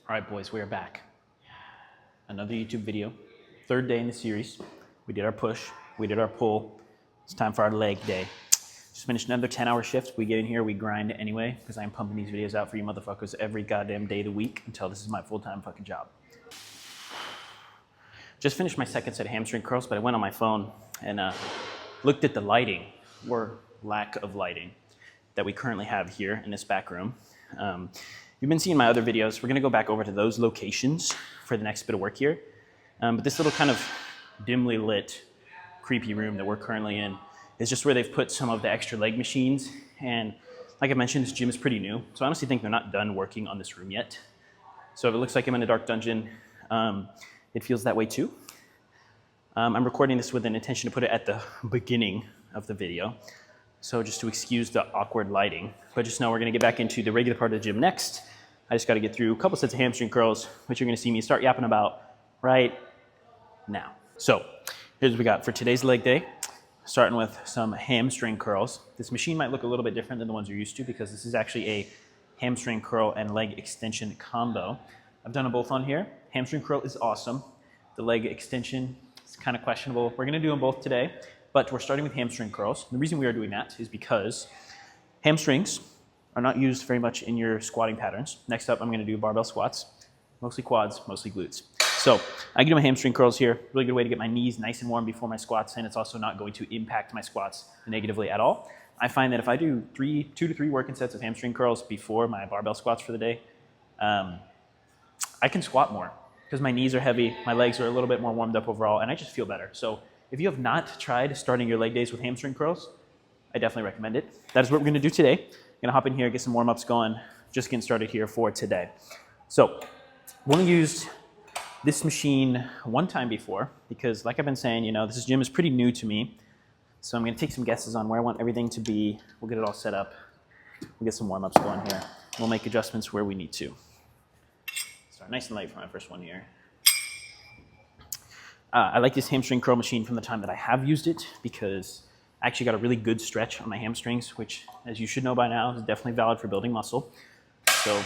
All right, boys, we are back. Another YouTube video. Third day in the series. We did our push, we did our pull. It's time for our leg day. Just finished another 10-hour shift. We get in here, we grind anyway, because I'm pumping these videos out for you motherfuckers every goddamn day of the week until this is my full-time fucking job. Just finished my second set of hamstring curls, but I went on my phone and looked at the lighting, or lack of lighting, that we currently have here in this back room. You've been seeing my other videos. We're gonna go back over to those locations for the next bit of work here. But this little kind of dimly lit, creepy room that we're currently in is just where they've put some of the extra leg machines. And like I mentioned, this gym is pretty new. So I honestly think they're not done working on this room yet. So if it looks like I'm in a dark dungeon, it feels that way too. I'm recording this with an intention to put it at the beginning of the video. So just to excuse the awkward lighting, but just know we're gonna get back into the regular part of the gym next. I just gotta get through a couple sets of hamstring curls, which you're gonna see me start yapping about right now. So here's what we got for today's leg day, starting with some hamstring curls. This machine might look a little bit different than the ones you're used to because this is actually a hamstring curl and leg extension combo. I've done them both on here. Hamstring curl is awesome. The leg extension is kind of questionable. We're gonna do them both today. But we're starting with hamstring curls. The reason we are doing that is because hamstrings are not used very much in your squatting patterns. Next up, I'm gonna do barbell squats, mostly quads, mostly glutes. So I can do my hamstring curls here. Really good way to get my knees nice and warm before my squats, and it's also not going to impact my squats negatively at all. I find that if I do 2 to 3 working sets of hamstring curls before my barbell squats for the day, I can squat more because my knees are heavy, my legs are a little bit more warmed up overall, and I just feel better. So if you have not tried starting your leg days with hamstring curls, I definitely recommend it. That is what we're gonna do today. I'm gonna hop in here, get some warm-ups going, just getting started here for today. So, I've only used this machine one time before because like I've been saying, you know, this gym is pretty new to me. So I'm gonna take some guesses on where I want everything to be. We'll get it all set up. We'll get some warm-ups going here. We'll make adjustments where we need to. Start nice and light for my first one here. I like this hamstring curl machine from the time that I have used it because I actually got a really good stretch on my hamstrings, which, as you should know by now, is definitely valid for building muscle. So,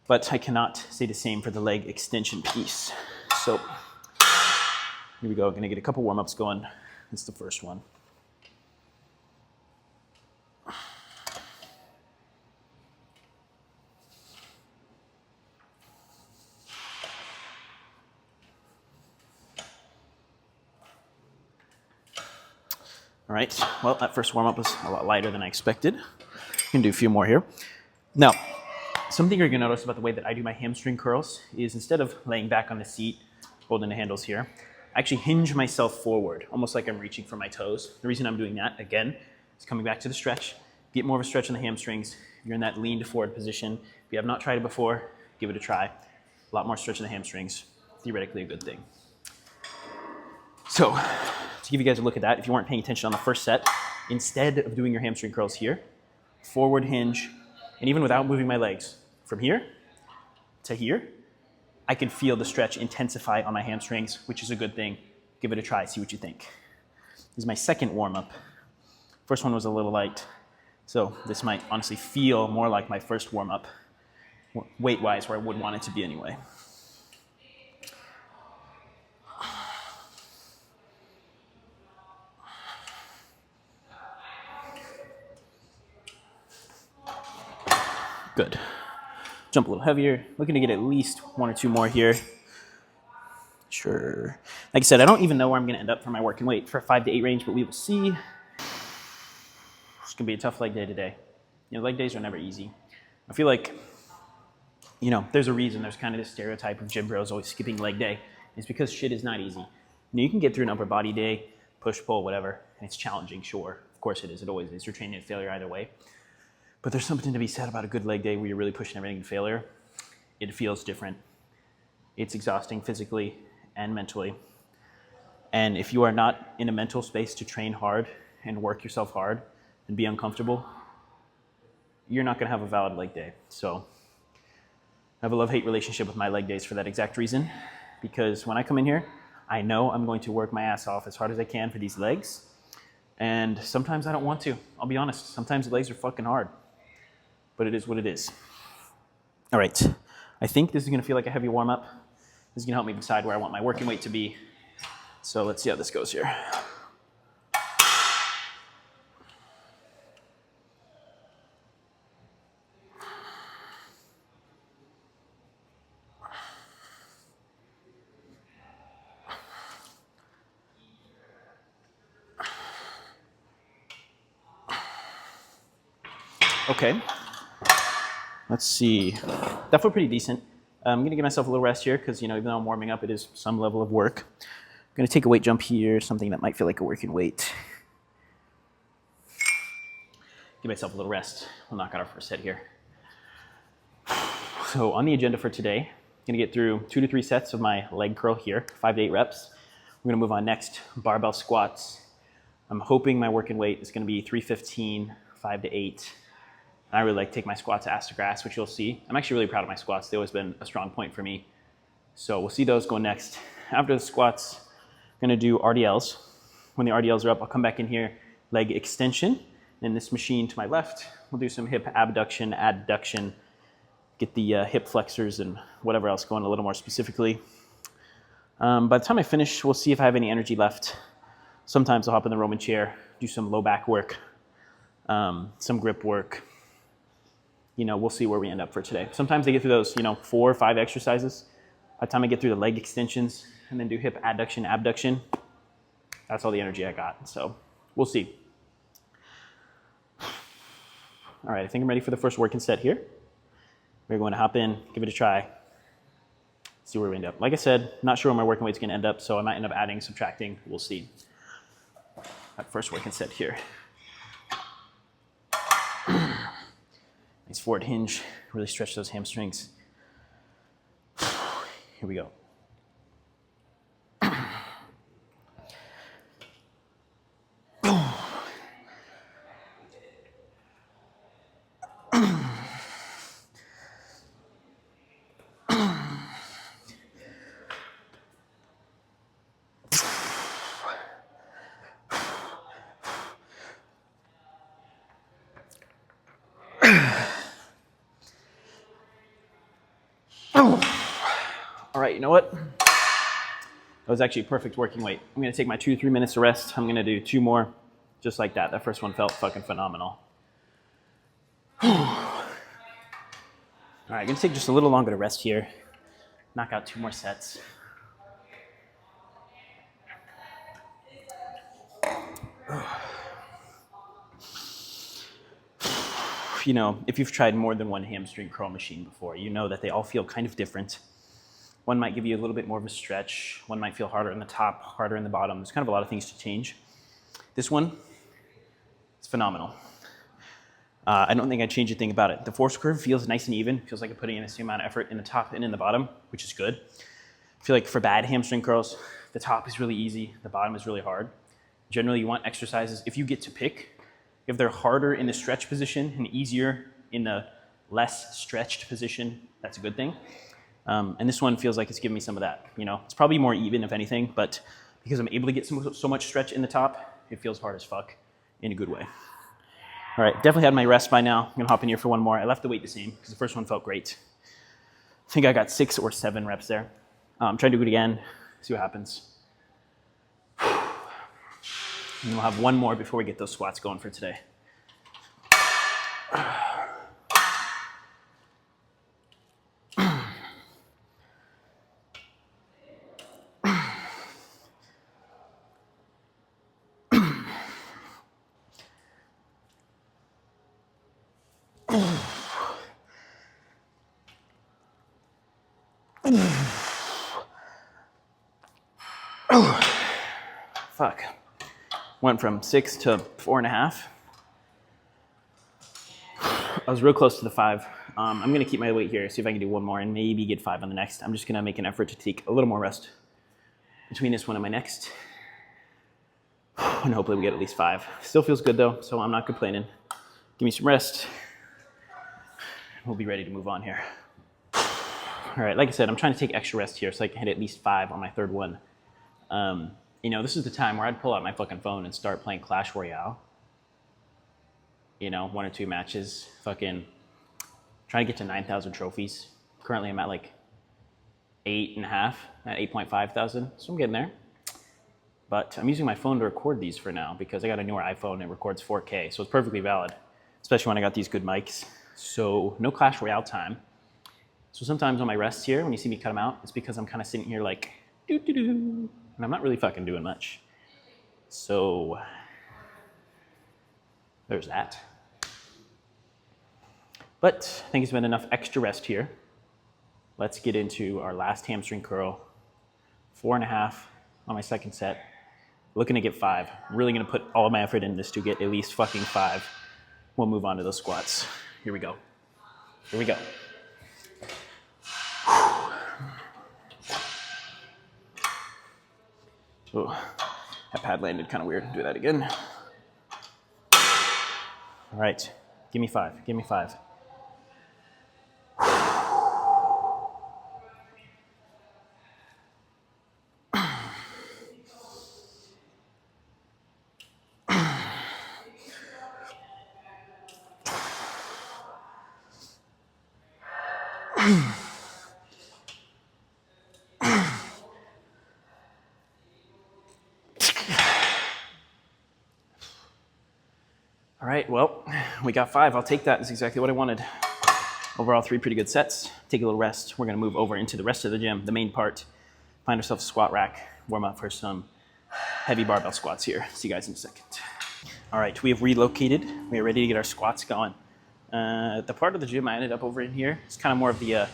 but I cannot say the same for the leg extension piece. So here we go. Gonna get a couple warm-ups going. It's the first one. All right, well, that first warm-up was a lot lighter than I expected. You can do a few more here. Now, something you're gonna notice about the way that I do my hamstring curls is instead of laying back on the seat, holding the handles here, I actually hinge myself forward, almost like I'm reaching for my toes. The reason I'm doing that, again, is coming back to the stretch. Get more of a stretch in the hamstrings. If you're in that leaned forward position, if you have not tried it before, give it a try. A lot more stretch in the hamstrings, theoretically a good thing. So, to give you guys a look at that, if you weren't paying attention on the first set, instead of doing your hamstring curls here, forward hinge, and even without moving my legs, from here to here, I can feel the stretch intensify on my hamstrings, which is a good thing. Give it a try, see what you think. This is my second warm-up. First one was a little light, so this might honestly feel more like my first warm-up, weight-wise, where I would want it to be anyway. Good. Jump a little heavier. Looking to get at least 1 or 2 more here. Sure. Like I said, I don't even know where I'm going to end up for my working weight for 5 to 8 range, but we will see. It's going to be a tough leg day today. You know, leg days are never easy. I feel like, you know, there's a reason there's kind of this stereotype of gym bros always skipping leg day. It's because shit is not easy. You know, you can get through an upper body day, push, pull, whatever, and it's challenging, sure. Of course it is. It always is. You're training at failure either way. But there's something to be said about a good leg day where you're really pushing everything to failure. It feels different. It's exhausting physically and mentally. And if you are not in a mental space to train hard and work yourself hard and be uncomfortable, you're not gonna have a valid leg day. So I have a love-hate relationship with my leg days for that exact reason, because when I come in here, I know I'm going to work my ass off as hard as I can for these legs. And sometimes I don't want to. I'll be honest. Sometimes the legs are fucking hard. But it is what it is. All right. I think this is gonna feel like a heavy warm-up. This is gonna help me decide where I want my working weight to be. So let's see how this goes here. Okay, let's see. That felt pretty decent. I'm gonna give myself a little rest here because, even though I'm warming up, it is some level of work. I'm gonna take a weight jump here, something that might feel like a working weight. Give myself a little rest. We'll knock out our first set here. So on the agenda for today, I'm gonna get through 2 to 3 sets of my leg curl here, 5 to 8 reps. We're gonna move on next, barbell squats. I'm hoping my working weight is gonna be 315, 5 to 8. I really like to take my squats ass to grass, which you'll see. I'm actually really proud of my squats. They've always been a strong point for me. So we'll see those go next. After the squats, I'm gonna do RDLs. When the RDLs are up, I'll come back in here, leg extension. And this machine to my left, we'll do some hip abduction, adduction, get the hip flexors and whatever else going a little more specifically. By the time I finish, we'll see if I have any energy left. Sometimes I'll hop in the Roman chair, do some low back work, some grip work. We'll see where we end up for today. Sometimes I get through those, 4 or 5 exercises. By the time I get through the leg extensions and then do hip adduction, abduction, that's all the energy I got. So we'll see. All right, I think I'm ready for the first working set here. We're going to hop in, give it a try, see where we end up. Like I said, not sure where my working weight's gonna end up, so I might end up adding, subtracting, we'll see. That first working set here. Nice forward hinge, really stretch those hamstrings. Here we go. All right, you know what? That was actually a perfect working weight. I'm gonna take my 2 to 3 minutes of rest. I'm gonna do 2 more, just like that. That first one felt fucking phenomenal. All right, I'm gonna take just a little longer to rest here. Knock out 2 more sets. If you've tried more than one hamstring curl machine before, you know that they all feel kind of different. One might give you a little bit more of a stretch. One might feel harder in the top, harder in the bottom. There's kind of a lot of things to change. This one, it's phenomenal. I don't think I'd change a thing about it. The force curve feels nice and even. Feels like I'm putting in the same amount of effort in the top and in the bottom, which is good. I feel like for bad hamstring curls, the top is really easy, the bottom is really hard. Generally, you want exercises, if you get to pick, if they're harder in the stretch position and easier in the less stretched position, that's a good thing. And this one feels like it's giving me some of that. It's probably more even if anything, but because I'm able to get so much stretch in the top, it feels hard as fuck in a good way. All right, definitely had my rest by now. I'm gonna hop in here for 1 more. I left the weight the same because the first one felt great. I think I got 6 or 7 reps there. Try to do it again, see what happens. And we'll have 1 more before we get those squats going for today. Fuck. Went from 6 to 4.5. I was real close to the 5. I'm gonna keep my weight here, see if I can do 1 more and maybe get 5 on the next. I'm just gonna make an effort to take a little more rest between this one and my next. And hopefully we get at least 5. Still feels good though, so I'm not complaining. Give me some rest. We'll be ready to move on here. All right, like I said, I'm trying to take extra rest here so I can hit at least 5 on my 3rd one. This is the time where I'd pull out my fucking phone and start playing Clash Royale. 1 or 2 matches, fucking trying to get to 9,000 trophies. Currently I'm at like 8.5, at 8.5 thousand, so I'm getting there. But I'm using my phone to record these for now because I got a newer iPhone and it records 4K, so it's perfectly valid, especially when I got these good mics. So no Clash Royale time. So sometimes on my rests here, when you see me cut them out, it's because I'm kind of sitting here like, doo-doo-doo, and I'm not really fucking doing much. So there's that. But I think it's been enough extra rest here. Let's get into our last hamstring curl. 4.5 on my second set. Looking to get 5. I'm really gonna put all of my effort in this to get at least fucking 5. We'll move on to those squats. Here we go. Here we go. Oh, that pad landed kind of weird. Do that again. All right, give me 5, give me 5. All right, well, we got 5. I'll take that. That's exactly what I wanted. Overall, 3 pretty good sets. Take a little rest. We're gonna move over into the rest of the gym, the main part. Find ourselves a squat rack, warm up for some heavy barbell squats here. See you guys in a second. All right, we have relocated. We are ready to get our squats going. The part of the gym I ended up over in here, it's kind of more of the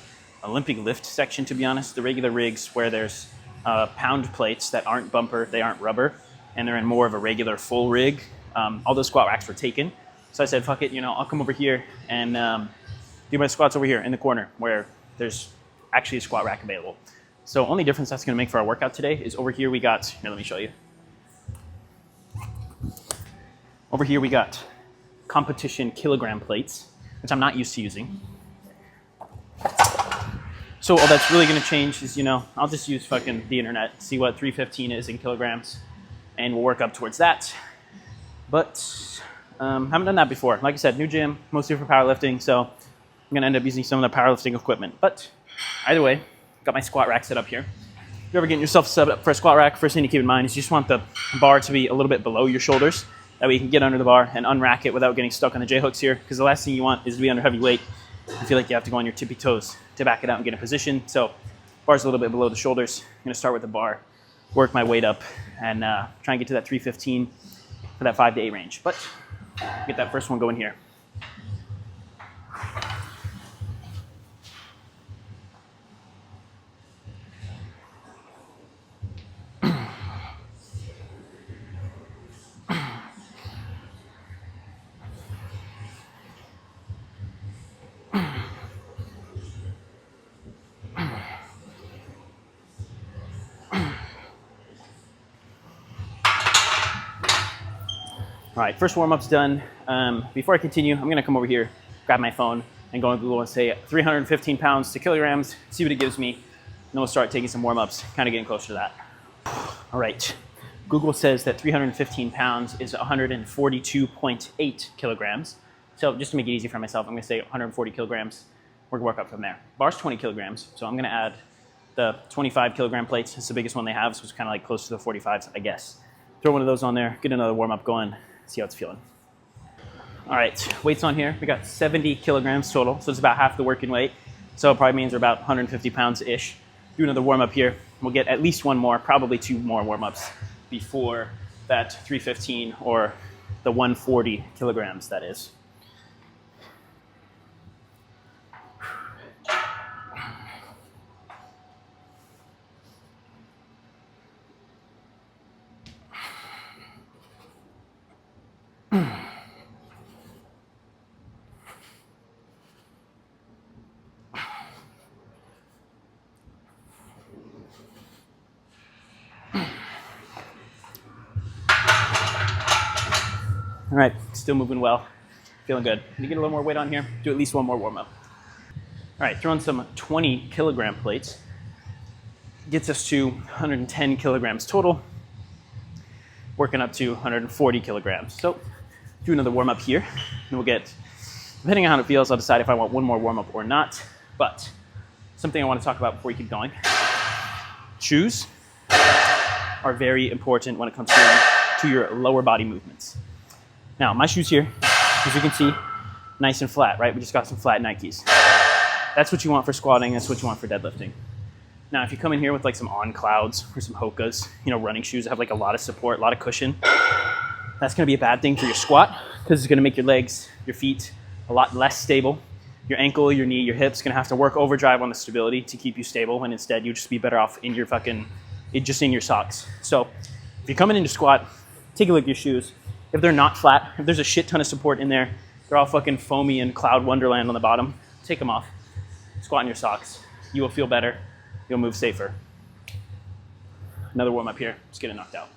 Olympic lift section, to be honest. The regular rigs where there's pound plates that aren't bumper, they aren't rubber, and they're in more of a regular full rig. All those squat racks were taken. So I said, fuck it, I'll come over here and do my squats over here in the corner where there's actually a squat rack available. So only difference that's gonna make for our workout today is over here we got, here, let me show you. Over here we got competition kilogram plates, which I'm not used to using. So all that's really gonna change is, I'll just use fucking the internet, see what 315 is in kilograms, and we'll work up towards that. But haven't done that before. Like I said, new gym, mostly for powerlifting, so I'm gonna end up using some of the powerlifting equipment. But either way, got my squat rack set up here. If you're ever getting yourself set up for a squat rack, first thing to keep in mind is you just want the bar to be a little bit below your shoulders. That way you can get under the bar and unrack it without getting stuck on the J-hooks here, because the last thing you want is to be under heavy weight. You feel like you have to go on your tippy toes to back it out and get in position. So bar's a little bit below the shoulders. I'm gonna start with the bar, work my weight up, and try and get to that 315 for that 5 to 8 range. But get that first one going here. All right, first warm-up's done. Before I continue, I'm gonna come over here, grab my phone, and go on Google and say 315 pounds to kilograms, see what it gives me, and then we'll start taking some warm-ups, kind of getting closer to that. All right, Google says that 315 pounds is 142.8 kilograms. So just to make it easy for myself, I'm gonna say 140 kilograms. We're gonna work up from there. Bar's 20 kilograms, so I'm gonna add the 25 kilogram plates. It's the biggest one they have, so it's kind of like close to the 45s, I guess. Throw one of those on there, get another warm-up going, see how it's feeling. All right, weights on here. We got 70 kilograms total, so it's about half the working weight. So it probably means we're about 150 pounds-ish. Do another warm-up here. We'll get at least one more, probably 2 more warm-ups before that 315 or the 140 kilograms, that is. All right, still moving well, feeling good. You get a little more weight on here, do at least one more warm up. All right, throwing some 20 kilogram plates. Gets us to 110 kilograms total, working up to 140 kilograms. So do another warm up here, and we'll get, depending on how it feels, I'll decide if I want one more warm up or not. But something I want to talk about before we keep going. Shoes are very important when it comes to your lower body movements. Now, my shoes here, as you can see, nice and flat, right? We just got some flat Nikes. That's what you want for squatting. That's what you want for deadlifting. Now, if you come in here with like some On Clouds or some Hokas, you know, running shoes that have like a lot of support, a lot of cushion, that's going to be a bad thing for your squat because it's going to make your legs, your feet a lot less stable. Your ankle, your knee, your hips going to have to work overdrive on the stability to keep you stable, when instead you just be better off in your just in your socks. So if you're coming into squat, take a look at your shoes. If they're not flat, if there's a shit ton of support in there, they're all fucking foamy and cloud wonderland on the bottom, take them off. Squat in your socks. You will feel better. You'll move safer. Another warm up here. Just getting knocked out.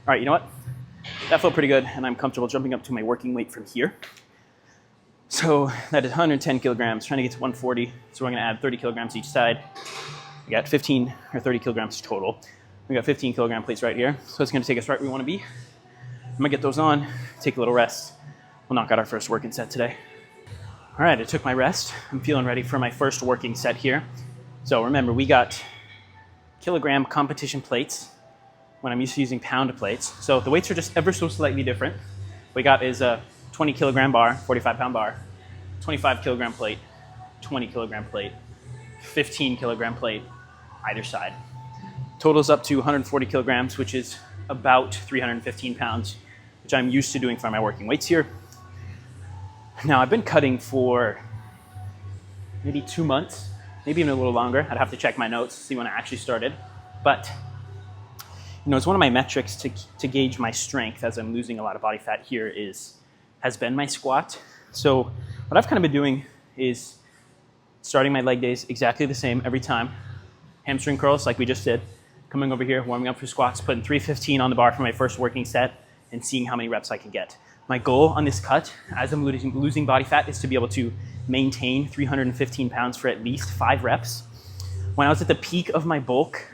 All right, you know what? That felt pretty good, and I'm comfortable jumping up to my working weight from here. So that is 110 kilograms, trying to get to 140. So we're gonna add 30 kilograms each side. We got 15 or 30 kilograms total. We got 15 kilogram plates right here. So it's gonna take us right where we wanna be. I'm gonna get those on, take a little rest. We'll knock out our first working set today. All right, I took my rest. I'm feeling ready for my first working set here. So remember, we got kilogram competition plates when I'm used to using pound plates. So the weights are just ever so slightly different. What we got is a 20 kilogram bar, 45 pound bar, 25 kilogram plate, 20 kilogram plate, 15 kilogram plate, either side. Totals up to 140 kilograms, which is about 315 pounds, which I'm used to doing for my working weights here. Now, I've been cutting for maybe 2 months, maybe even a little longer. I'd have to check my notes, see when I actually started. But you know, it's one of my metrics to gauge my strength as I'm losing a lot of body fat here has been my squat. So what I've kind of been doing is starting my leg days exactly the same every time. Hamstring curls like we just did. Coming over here, warming up for squats, putting 315 on the bar for my first working set and seeing how many reps I can get. My goal on this cut, as I'm losing body fat, is to be able to maintain 315 pounds for at least 5 reps. When I was at the peak of my bulk,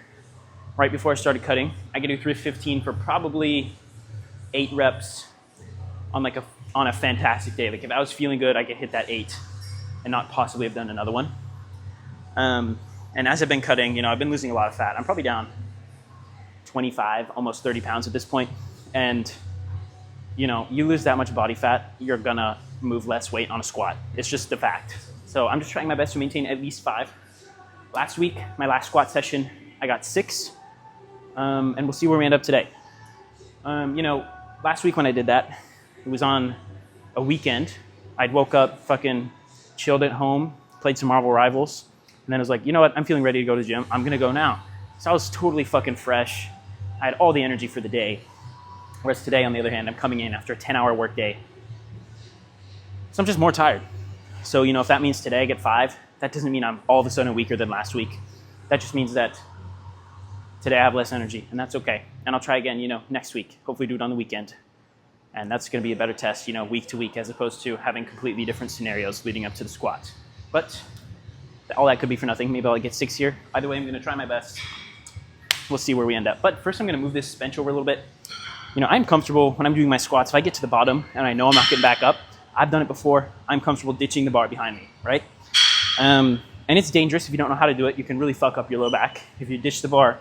right before I started cutting, I could do 315 for probably 8 reps on a fantastic day. Like if I was feeling good, I could hit that 8 and not possibly have done another one. And as I've been cutting, you know, I've been losing a lot of fat. I'm probably down 25, almost 30 pounds at this point. And you know, you lose that much body fat, you're gonna move less weight on a squat. It's just a fact. So I'm just trying my best to maintain at least 5. Last week, my last squat session, I got 6. And we'll see where we end up today. You know, last week when I did that, it was on a weekend. I'd woke up, fucking chilled at home, played some Marvel Rivals, and then I was like, you know what, I'm feeling ready to go to the gym. I'm gonna go now. So I was totally fucking fresh. I had all the energy for the day. Whereas today, on the other hand, I'm coming in after a 10-hour work day. So I'm just more tired. So, you know, if that means today I get 5, that doesn't mean I'm all of a sudden weaker than last week. That just means that today I have less energy, and that's okay. And I'll try again, you know, next week. Hopefully do it on the weekend. And that's gonna be a better test, you know, week to week, as opposed to having completely different scenarios leading up to the squat. But all that could be for nothing. Maybe I'll get 6 here. Either way, I'm gonna try my best. We'll see where we end up. But first I'm gonna move this bench over a little bit. You know, I'm comfortable when I'm doing my squats. If I get to the bottom and I know I'm not getting back up, I've done it before, I'm comfortable ditching the bar behind me, right? And it's dangerous if you don't know how to do it. You can really fuck up your low back. If you ditch the bar,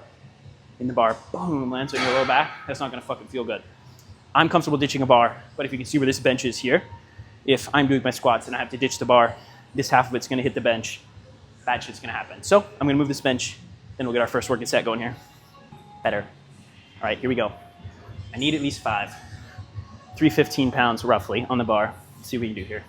in the bar, boom, lands on your low back, that's not gonna fucking feel good. I'm comfortable ditching a bar, but if you can see where this bench is here, if I'm doing my squats and I have to ditch the bar, this half of it's gonna hit the bench, bad shit's gonna happen. So I'm gonna move this bench, then we'll get our first working set going here. Better. All right, here we go. I need at least 5. 315 pounds roughly on the bar. Let's see what we can do here.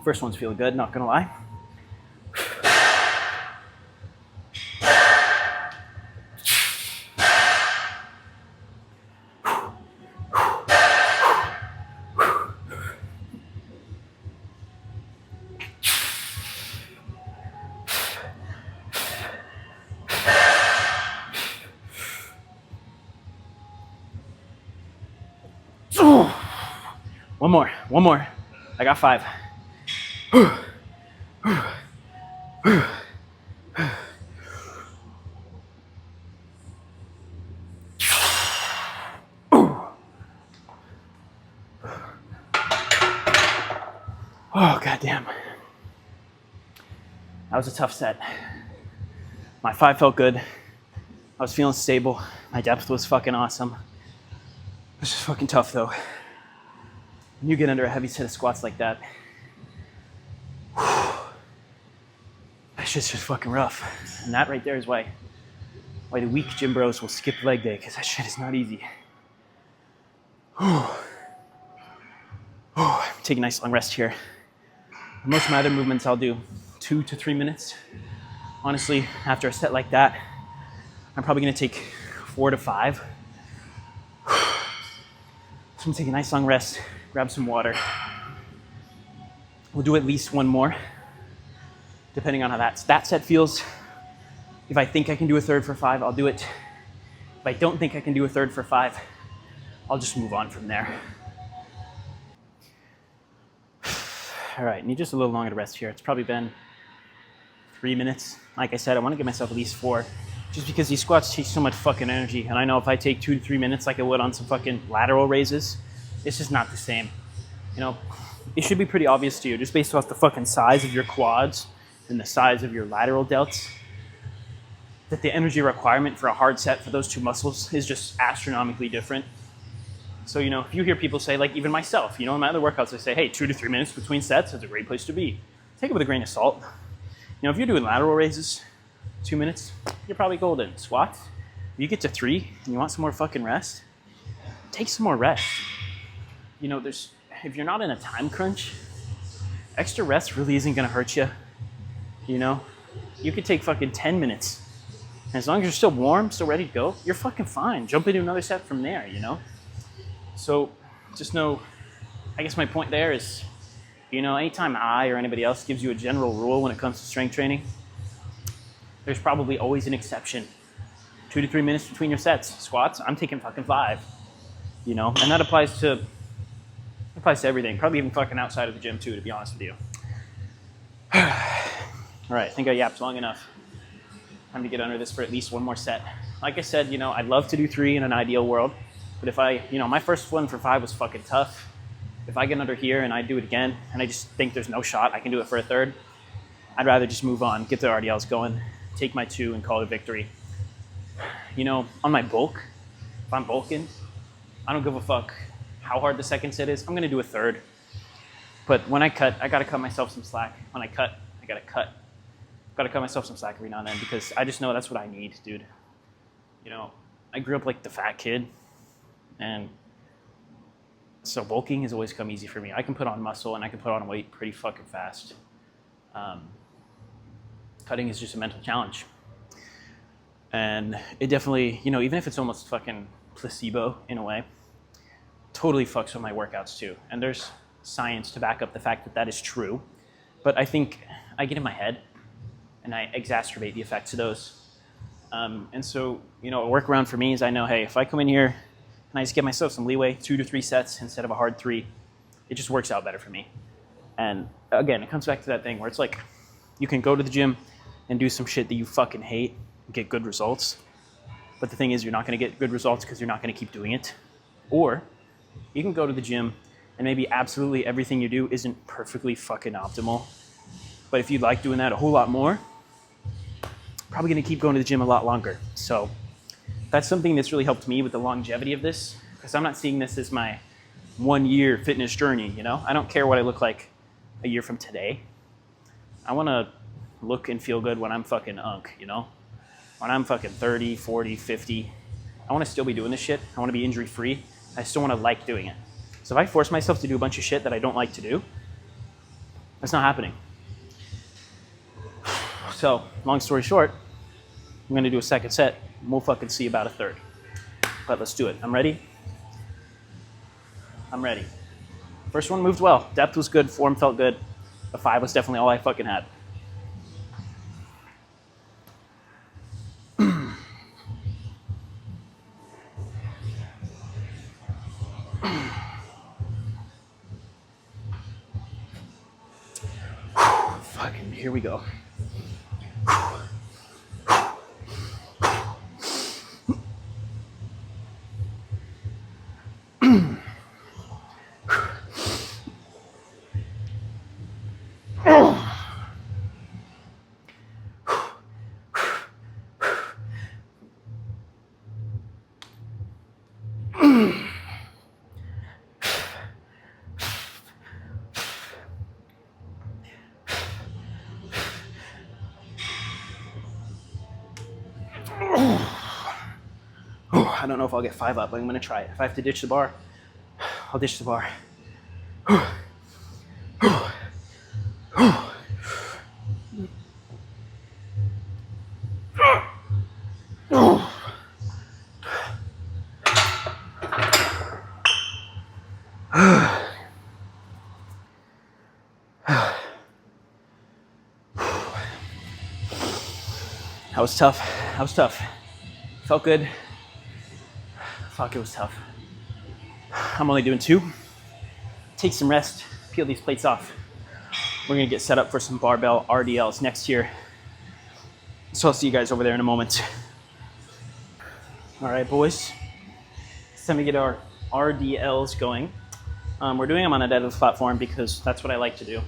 First one's feeling good, not gonna lie. One more. I got 5. Oh, goddamn. That was a tough set. My 5 felt good. I was feeling stable. My depth was fucking awesome. It was just fucking tough though. When you get under a heavy set of squats like that, that shit's just fucking rough. And that right there is why the weak gym bros will skip leg day, because that shit is not easy. Take a nice long rest here. Most of my other movements I'll do 2 to 3 minutes. Honestly, after a set like that, I'm probably gonna take 4 to 5. So I'm gonna take a nice long rest, grab some water. We'll do at least one more, depending on how that set feels. If I think I can do a third for 5, I'll do it. If I don't think I can do a third for 5, I'll just move on from there. All right, need just a little longer to rest here. It's probably been 3 minutes. Like I said, I want to give myself at least 4, just because these squats take so much fucking energy. And I know if I take 2 to 3 minutes like I would on some fucking lateral raises, it's just not the same. You know, it should be pretty obvious to you, just based off the fucking size of your quads and the size of your lateral delts, that the energy requirement for a hard set for those 2 muscles is just astronomically different. So, you know, if you hear people say, like even myself, you know, in my other workouts, I say, hey, 2 to 3 minutes between sets is a great place to be. Take it with a grain of salt. You know, if you're doing lateral raises, 2 minutes, you're probably golden. Squats, if you get to 3 and you want some more fucking rest, take some more rest. You know, if you're not in a time crunch, extra rest really isn't gonna hurt you. You know, you could take fucking 10 minutes. And as long as you're still warm, still ready to go, you're fucking fine. Jump into another set from there, you know? So just know, I guess my point there is, you know, anytime I or anybody else gives you a general rule when it comes to strength training, there's probably always an exception. 2 to 3 minutes between your sets. Squats, I'm taking fucking 5, you know? And that applies to everything, probably even fucking outside of the gym too, to be honest with you. All right, I think I yapped long enough. Time to get under this for at least one more set. Like I said, you know, I'd love to do 3 in an ideal world, but if my first one for 5 was fucking tough. If I get under here and I do it again, and I just think there's no shot I can do it for a third, I'd rather just move on, get the RDLs going, take my 2 and call it a victory. You know, on my bulk, if I'm bulking, I don't give a fuck how hard the second set is. I'm gonna do a third. But when I cut, I gotta cut myself some slack. When I cut, I gotta cut. Gotta cut myself some slack every now and then, because I just know that's what I need, dude. You know, I grew up like the fat kid, and so bulking has always come easy for me. I can put on muscle and I can put on weight pretty fucking fast. Cutting is just a mental challenge. And it definitely, you know, even if it's almost fucking placebo in a way, totally fucks with my workouts too. And there's science to back up the fact that that is true. But I think I get in my head and I exacerbate the effects of those. And so, you know, a workaround for me is I know, hey, if I come in here and I just give myself some leeway, 2 to 3 sets instead of a hard 3, it just works out better for me. And again, it comes back to that thing where it's like, you can go to the gym and do some shit that you fucking hate and get good results. But the thing is, you're not gonna get good results because you're not gonna keep doing it. Or you can go to the gym and maybe absolutely everything you do isn't perfectly fucking optimal. But if you like doing that a whole lot more, probably gonna keep going to the gym a lot longer. So that's something that's really helped me with the longevity of this, because I'm not seeing this as my 1-year fitness journey, you know? I don't care what I look like a year from today. I wanna look and feel good when I'm fucking unk, you know? When I'm fucking 30, 40, 50, I wanna still be doing this shit. I wanna be injury free. I still wanna like doing it. So if I force myself to do a bunch of shit that I don't like to do, That's not happening. So, long story short, I'm gonna do a second set, and we'll fucking see about a third. But let's do it. I'm ready. I'm ready. First one moved well. Depth was good, form felt good. A 5 was definitely all I fucking had. Fucking, here we go. I don't know if I'll get 5 up, but I'm gonna try it. If I have to ditch the bar, I'll ditch the bar. That was tough. That was tough. Felt good. Fuck, it was tough. I'm only doing 2. Take some rest, peel these plates off. We're gonna get set up for some barbell RDLs next year. So I'll see you guys over there in a moment. All right, boys. It's time to get our RDLs going. We're doing them on a deadlift platform because that's what I like to do.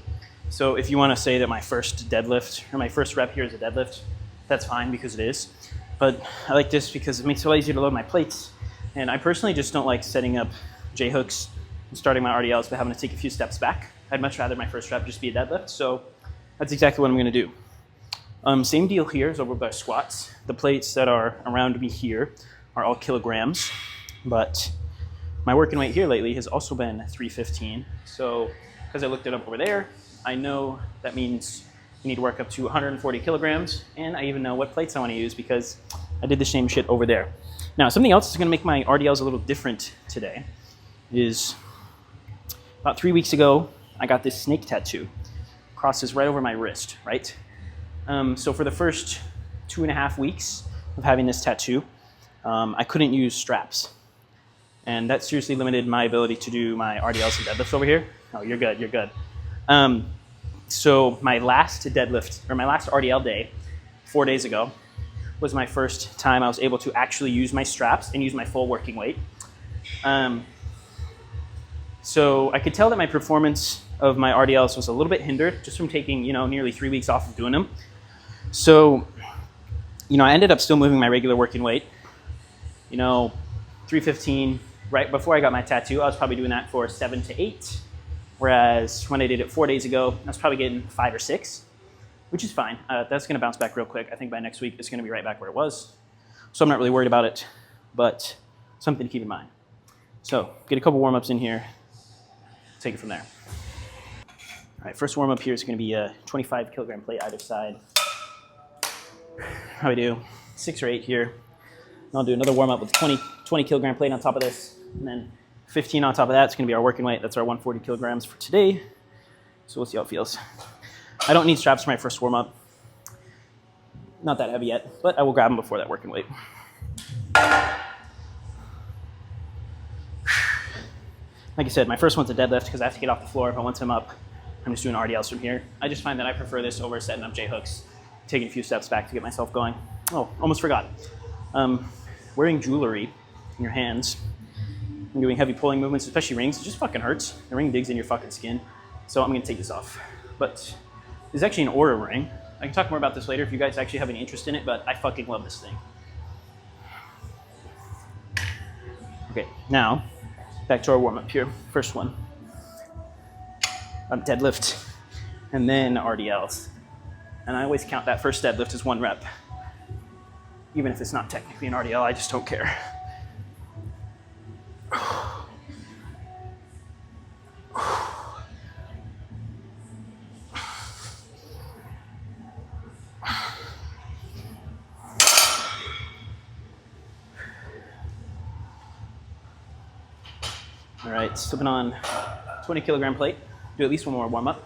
So if you wanna say that my first deadlift, or my first rep here is a deadlift, that's fine because it is. But I like this because it makes it a lot easier to load my plates. And I personally just don't like setting up J-hooks and starting my RDLs by having to take a few steps back. I'd much rather my first rep just be a deadlift, so that's exactly what I'm gonna do. Same deal here as over by squats. The plates that are around me here are all kilograms, but my working weight here lately has also been 315. So, because I looked it up over there, I know that means you need to work up to 140 kilograms, and I even know what plates I wanna use because I did the same shit over there. Now, something else that's gonna make my RDLs a little different today is about 3 weeks ago, I got this snake tattoo. Crosses right over my wrist, right? So for the first 2.5 weeks of having this tattoo, I couldn't use straps. And that seriously limited my ability to do my RDLs and deadlifts over here. Oh, you're good, you're good. So my last deadlift, or my last RDL day, 4 days ago, was my first time I was able to actually use my straps and use my full working weight. So I could tell that my performance of my RDLs was a little bit hindered just from taking, nearly 3 weeks off of doing them. So, I ended up still moving my regular working weight. 315, right before I got my tattoo, I was probably doing that for 7 to 8. Whereas when I did it 4 days ago, I was probably getting 5 or 6. Which is fine. That's gonna bounce back real quick. I think by next week, it's gonna be right back where it was. So I'm not really worried about it, but something to keep in mind. So get a couple warm-ups in here, take it from there. All right, first warm-up here is gonna be a 25 kilogram plate either side. How we do? 6 or 8 here. And I'll do another warm-up with a 20 kilogram plate on top of this, and then 15 on top of that. It's gonna be our working weight. That's our 140 kilograms for today. So we'll see how it feels. I don't need straps for my first warm-up. Not that heavy yet, but I will grab them before that working weight. Like I said, my first one's a deadlift because I have to get off the floor, but once I'm up, I'm just doing RDLs from here. I just find that I prefer this over setting up J-hooks, taking a few steps back to get myself going. Oh, almost forgot. Wearing jewelry in your hands and doing heavy pulling movements, especially rings, it just fucking hurts. The ring digs in your fucking skin. So I'm gonna take this off. But this is actually an Aura ring. I can talk more about this later if you guys actually have any interest in it, but I fucking love this thing. Okay, now, back to our warm-up here. First one. Deadlift, and then RDLs. And I always count that first deadlift as 1 rep. Even if it's not technically an RDL, I just don't care. All right, slipping on 20 kilogram plate. Do at least one more warm up.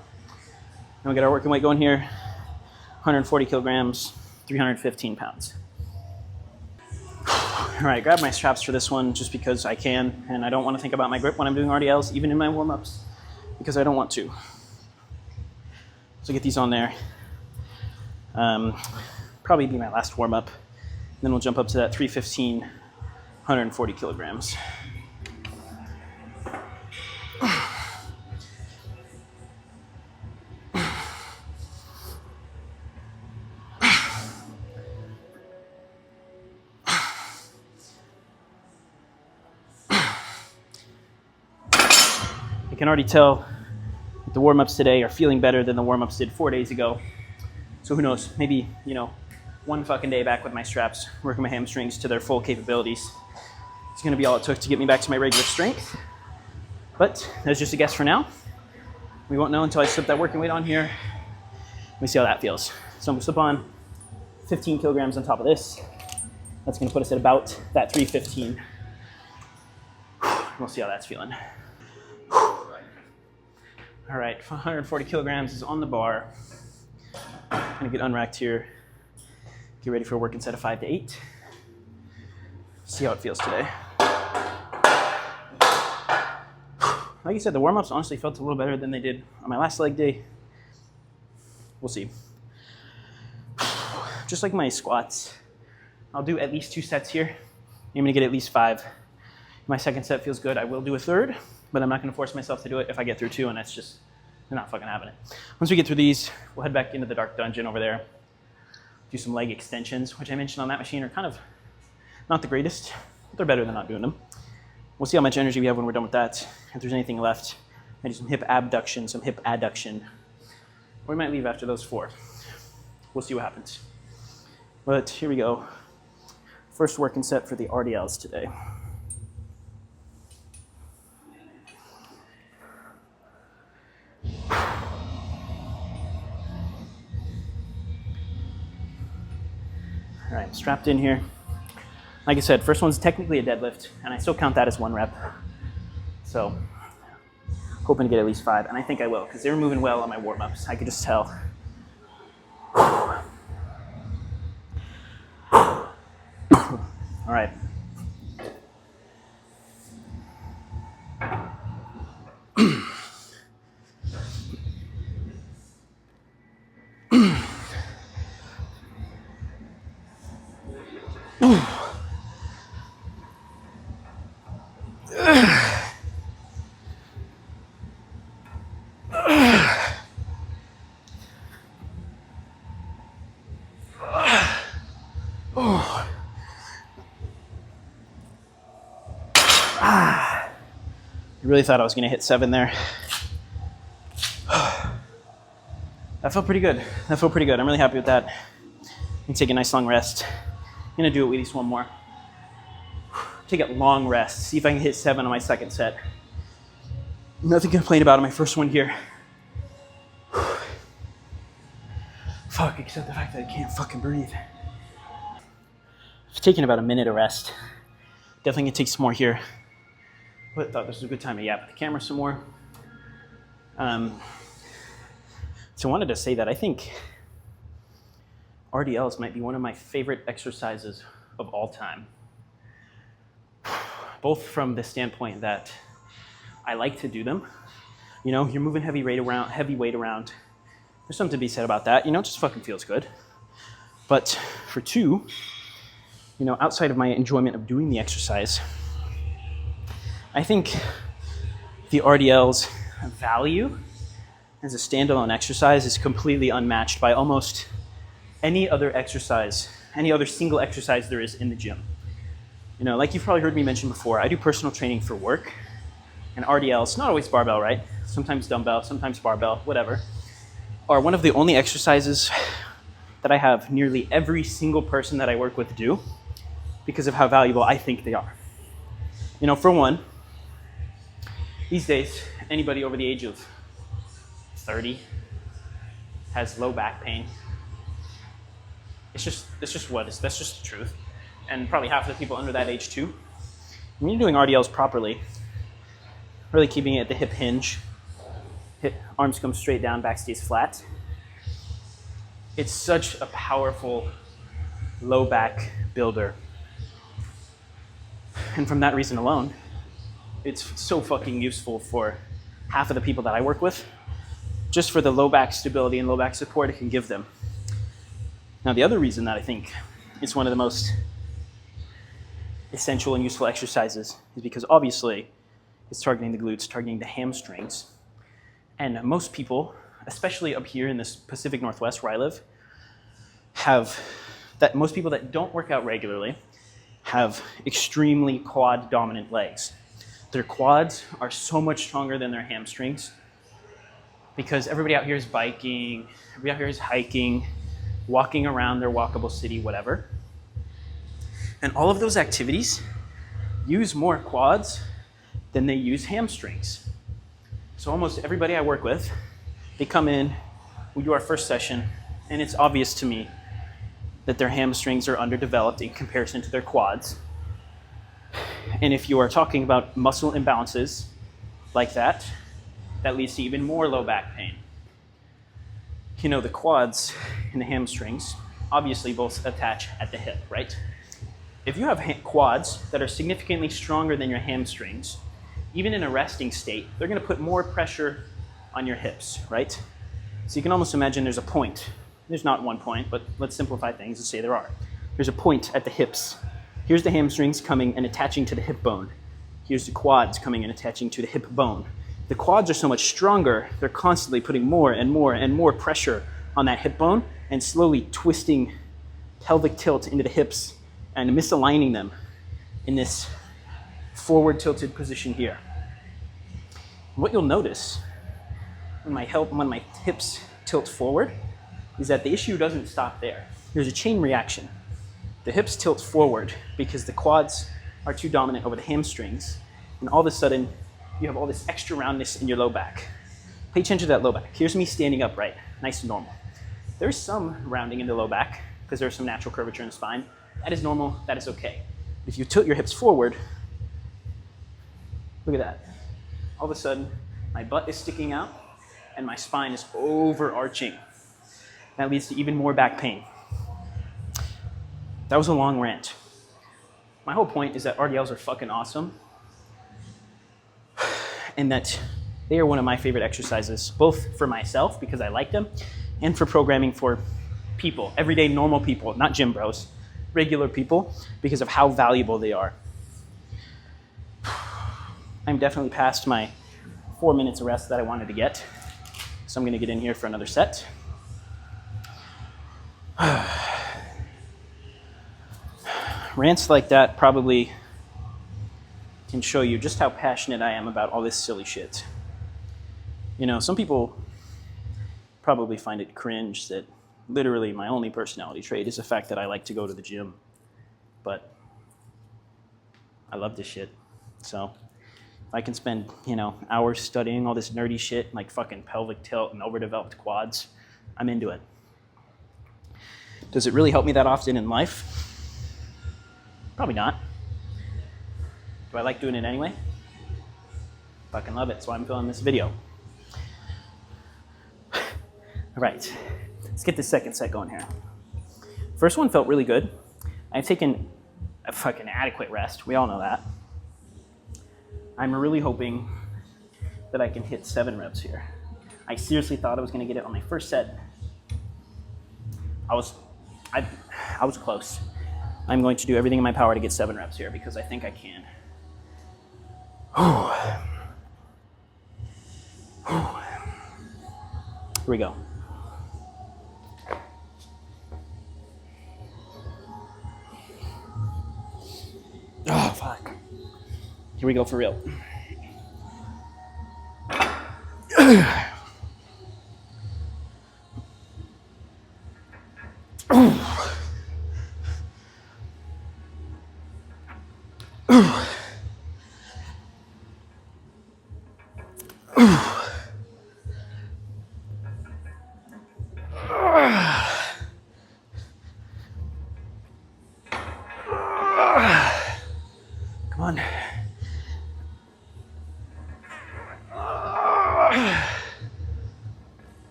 Then we get our working weight going here. 140 kilograms, 315 pounds. All right, grab my straps for this one just because I can, and I don't want to think about my grip when I'm doing RDLs, even in my warm-ups, because I don't want to. So get these on there. Probably be my last warm-up. Then we'll jump up to that 315, 140 kilograms. I can already tell that the warm-ups today are feeling better than the warm-ups did 4 days ago. So who knows, maybe, one fucking day back with my straps, working my hamstrings to their full capabilities. It's gonna be all it took to get me back to my regular strength. But that's just a guess for now. We won't know until I slip that working weight on here. Let me see how that feels. So I'm gonna slip on 15 kilograms on top of this. That's gonna put us at about that 315. We'll see how that's feeling. All right, 140 kilograms is on the bar. I'm gonna get unracked here. Get ready for a working set of 5 to 8. See how it feels today. Like I said, the warm-ups honestly felt a little better than they did on my last leg day. We'll see. Just like my squats, I'll do at least 2 sets here. I'm gonna get at least 5. If my second set feels good, I will do a third, but I'm not gonna force myself to do it if I get through 2, and that's just, they're not fucking having it. Once we get through these, we'll head back into the dark dungeon over there. Do some leg extensions, which I mentioned on that machine are kind of not the greatest, but they're better than not doing them. We'll see how much energy we have when we're done with that. If there's anything left, I do some hip abduction, some hip adduction. Or we might leave after those 4. We'll see what happens. But here we go. First working set for the RDLs today. All right, strapped in here. Like I said, first one's technically a deadlift, and I still count that as 1 rep. So, hoping to get at least 5, and I think I will, because they were moving well on my warm-ups. I could just tell. All right. I really thought I was going to hit 7 there. That felt pretty good. I'm really happy with that. I'm going to take a nice long rest. I'm going to do at least 1 more. Take a long rest. See if I can hit 7 on my second set. Nothing to complain about on my first one here. Fuck, except the fact that I can't fucking breathe. I've taken about a minute of rest. Definitely going to take some more here. But I thought this was a good time to yap at the camera some more. So I wanted to say that I think RDLs might be one of my favorite exercises of all time. Both from the standpoint that I like to do them. You're moving heavy weight around. There's something to be said about that. It just fucking feels good. But for 2, outside of my enjoyment of doing the exercise, I think the RDL's value as a standalone exercise is completely unmatched by almost any other exercise, any other single exercise there is in the gym. Like you've probably heard me mention before, I do personal training for work, and RDLs, not always barbell, right? Sometimes dumbbell, sometimes barbell, whatever, are one of the only exercises that I have nearly every single person that I work with do because of how valuable I think they are. For one, these days, anybody over the age of 30 has low back pain. That's just the truth. And probably half of the people under that age too. When you're doing RDLs properly, really keeping it at the hip hinge. Arms come straight down, back stays flat. It's such a powerful low back builder. And from that reason alone, it's so fucking useful for half of the people that I work with, just for the low back stability and low back support it can give them. Now, the other reason that I think it's one of the most essential and useful exercises is because obviously it's targeting the glutes, targeting the hamstrings. And most people, especially up here in this Pacific Northwest where I live, most people that don't work out regularly have extremely quad dominant legs. Their quads are so much stronger than their hamstrings because everybody out here is biking, everybody out here is hiking, walking around their walkable city, whatever. And all of those activities use more quads than they use hamstrings. So almost everybody I work with, they come in, we do our first session, and it's obvious to me that their hamstrings are underdeveloped in comparison to their quads. And if you are talking about muscle imbalances like that, that leads to even more low back pain. You know, the quads and the hamstrings obviously both attach at the hip, right? If you have quads that are significantly stronger than your hamstrings, even in a resting state, they're gonna put more pressure on your hips, right? So you can almost imagine there's a point. There's not one point, but let's simplify things and say there are. There's a point at the hips. Here's the hamstrings coming and attaching to the hip bone. Here's the quads coming and attaching to the hip bone. The quads are so much stronger, they're constantly putting more and more and more pressure on that hip bone and slowly twisting pelvic tilt into the hips and misaligning them in this forward tilted position here. What you'll notice when my hips tilt forward is that the issue doesn't stop there. There's a chain reaction. The hips tilt forward because the quads are too dominant over the hamstrings, and all of a sudden you have all this extra roundness in your low back. Pay attention to that low back. Here's me standing upright, nice and normal. There's some rounding in the low back because there's some natural curvature in the spine. That is normal, that is okay. If you tilt your hips forward, look at that. All of a sudden, my butt is sticking out and my spine is overarching. That leads to even more back pain. That was a long rant. My whole point is that RDLs are fucking awesome and that they are one of my favorite exercises, both for myself because I like them and for programming for people, everyday normal people, not gym bros, regular people, because of how valuable they are. I'm definitely past my 4 minutes of rest that I wanted to get, so I'm gonna get in here for another set. Rants like that probably can show you just how passionate I am about all this silly shit. You know, some people probably find it cringe that literally my only personality trait is the fact that I like to go to the gym. But I love this shit. So if I can spend, hours studying all this nerdy shit like fucking pelvic tilt and overdeveloped quads, I'm into it. Does it really help me that often in life? Probably not. Do I like doing it anyway? Fucking love it. That's why I'm filming this video. All right, let's get this second set going here. First one felt really good. I've taken a fucking adequate rest. We all know that. I'm really hoping that I can hit 7 reps here. I seriously thought I was going to get it on my first set. I was close. I'm going to do everything in my power to get 7 reps here because I think I can. Here we go. Oh, fuck. Here we go for real. Come on.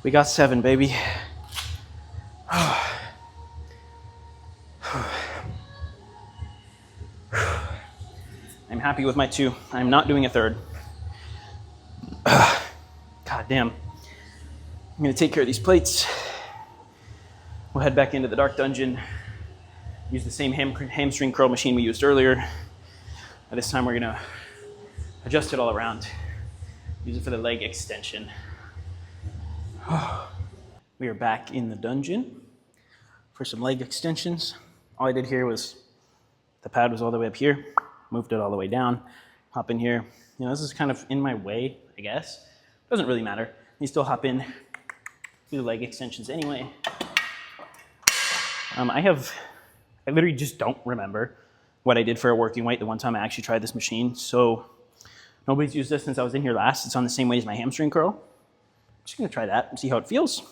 We got 7, baby. I'm happy with my 2. I'm not doing a 3rd. God damn. I'm gonna take care of these plates. We'll head back into the dark dungeon. Use the same hamstring curl machine we used earlier. This time we're gonna adjust it all around. Use it for the leg extension. We are back in the dungeon for some leg extensions. All I did here was, the pad was all the way up here, moved it all the way down, hop in here. You know, this is kind of in my way, I guess. Doesn't really matter. You still hop in, do the leg extensions anyway. I literally just don't remember what I did for a working weight the one time I actually tried this machine. So nobody's used this since I was in here last. It's on the same weight as my hamstring curl. I'm just gonna try that and see how it feels.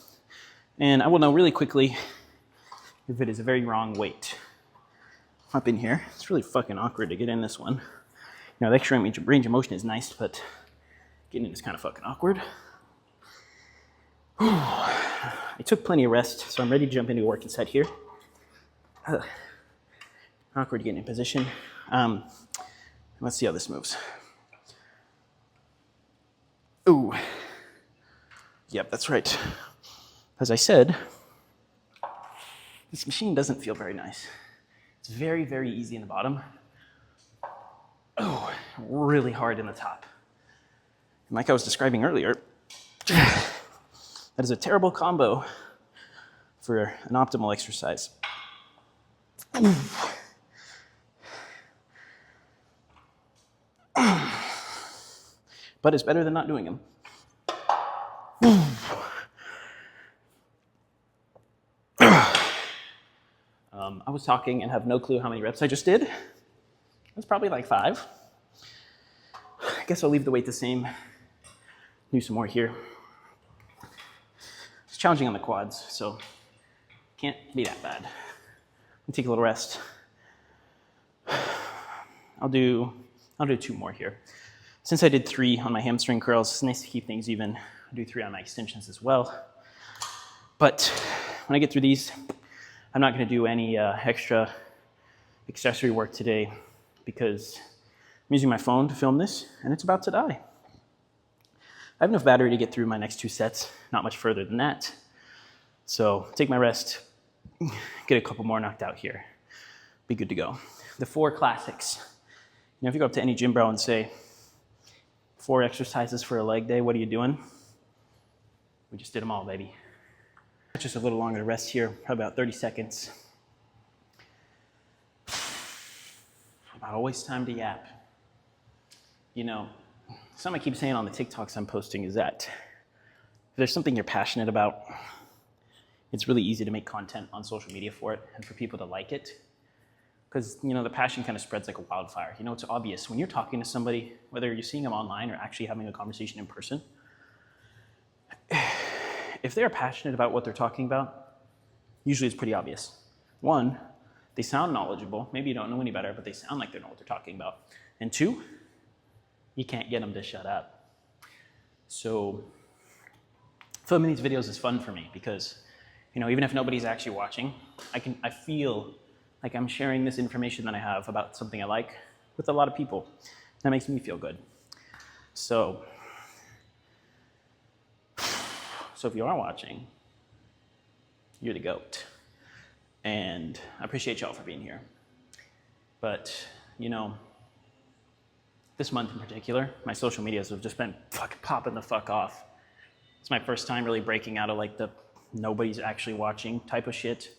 And I will know really quickly if it is a very wrong weight. Hop in here. It's really fucking awkward to get in this one. You know, the extra range of motion is nice, but getting in is kind of fucking awkward. I took plenty of rest, so I'm ready to jump into a working set here. Awkward getting in position. Let's see how this moves. Ooh. Yep, that's right. As I said, this machine doesn't feel very nice. It's very, very easy in the bottom. Oh, really hard in the top. And like I was describing earlier, that is a terrible combo for an optimal exercise. But it's better than not doing them. I was talking and have no clue how many reps I just did. It's probably like 5. I guess I'll leave the weight the same. Do some more here. It's challenging on the quads, so can't be that bad. I'll take a little rest. I'll do 2 more here. Since I did 3 on my hamstring curls, it's nice to keep things even. I'll do 3 on my extensions as well. But when I get through these, I'm not going to do any extra accessory work today because I'm using my phone to film this, and it's about to die. I have enough battery to get through my next 2 sets, not much further than that. So take my rest, get a couple more knocked out here, be good to go. The 4 classics. You know, if you go up to any gym bro and say, 4 exercises for a leg day, what are you doing? We just did them all, baby. Just a little longer to rest here, probably about 30 seconds. About always time to yap. You know, something I keep saying on the TikToks I'm posting is that if there's something you're passionate about, it's really easy to make content on social media for it and for people to like it. Because, you know, the passion kind of spreads like a wildfire. You know, it's obvious when you're talking to somebody, whether you're seeing them online or actually having a conversation in person, if they're passionate about what they're talking about, usually it's pretty obvious. 1, they sound knowledgeable. Maybe you don't know any better, but they sound like they know what they're talking about. And 2, you can't get them to shut up. So filming these videos is fun for me because, you know, even if nobody's actually watching, I feel like I'm sharing this information that I have about something I like with a lot of people. That makes me feel good. So if you are watching, you're the GOAT. And I appreciate y'all for being here. But, you know, this month in particular, my social medias have just been fucking popping the fuck off. It's my first time really breaking out of like the nobody's actually watching type of shit.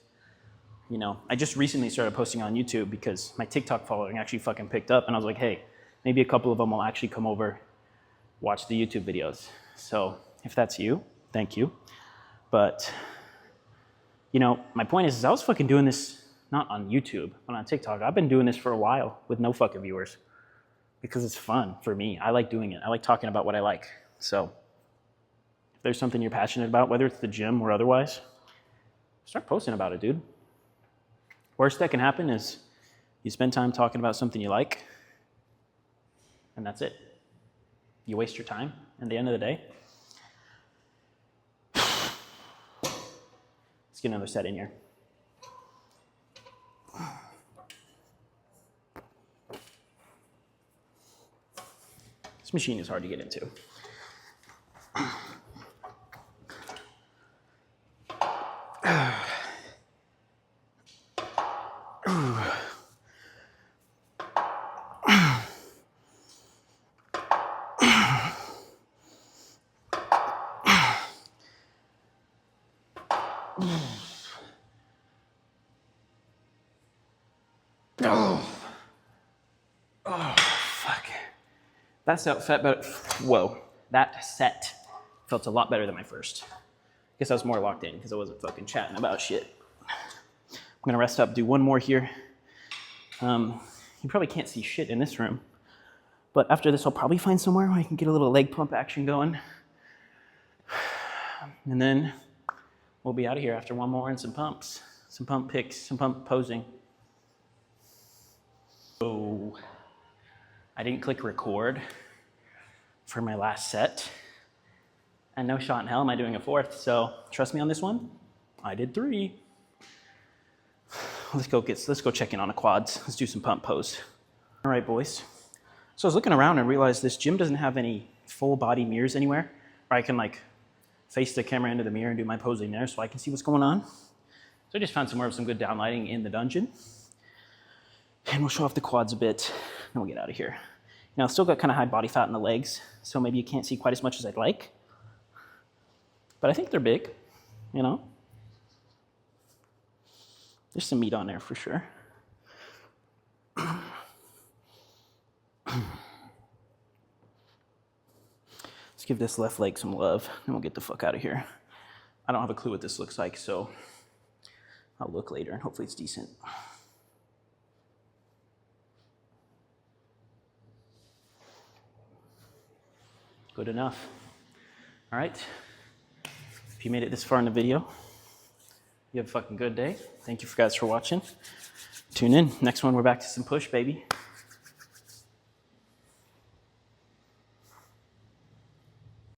You know, I just recently started posting on YouTube because my TikTok following actually fucking picked up, and I was like, hey, maybe a couple of them will actually come over, watch the YouTube videos. So if that's you, thank you. But, you know, my point is I was fucking doing this not on YouTube, but on TikTok. I've been doing this for a while with no fucking viewers because it's fun for me. I like doing it. I like talking about what I like. So if there's something you're passionate about, whether it's the gym or otherwise, start posting about it, dude. Worst that can happen is you spend time talking about something you like, and that's it. You waste your time at the end of the day. Let's get another set in here. This machine is hard to get into. That set felt better. Whoa, that set felt a lot better than my first. Guess I was more locked in because I wasn't fucking chatting about shit. I'm gonna rest up, do one more here. You probably can't see shit in this room, but after this, I'll probably find somewhere where I can get a little leg pump action going. And then we'll be out of here after one more and some pumps, some pump picks, some pump posing. So I didn't click record for my last set. And no shot in hell am I doing a fourth. So trust me on this one. I did 3. Let's go check in on the quads. Let's do some pump pose. All right, boys. So I was looking around and realized this gym doesn't have any full body mirrors anywhere where I can like face the camera into the mirror and do my posing there so I can see what's going on. So I just found somewhere with some good downlighting in the dungeon. And we'll show off the quads a bit, and we'll get out of here. Now, I've still got kind of high body fat in the legs, so maybe you can't see quite as much as I'd like. But I think they're big, you know? There's some meat on there for sure. Let's give this left leg some love, and we'll get the fuck out of here. I don't have a clue what this looks like, so I'll look later, and hopefully it's decent. Good enough. All right. If you made it this far in the video, you have a fucking good day. Thank you guys for watching. Tune in. Next one, we're back to some push, baby.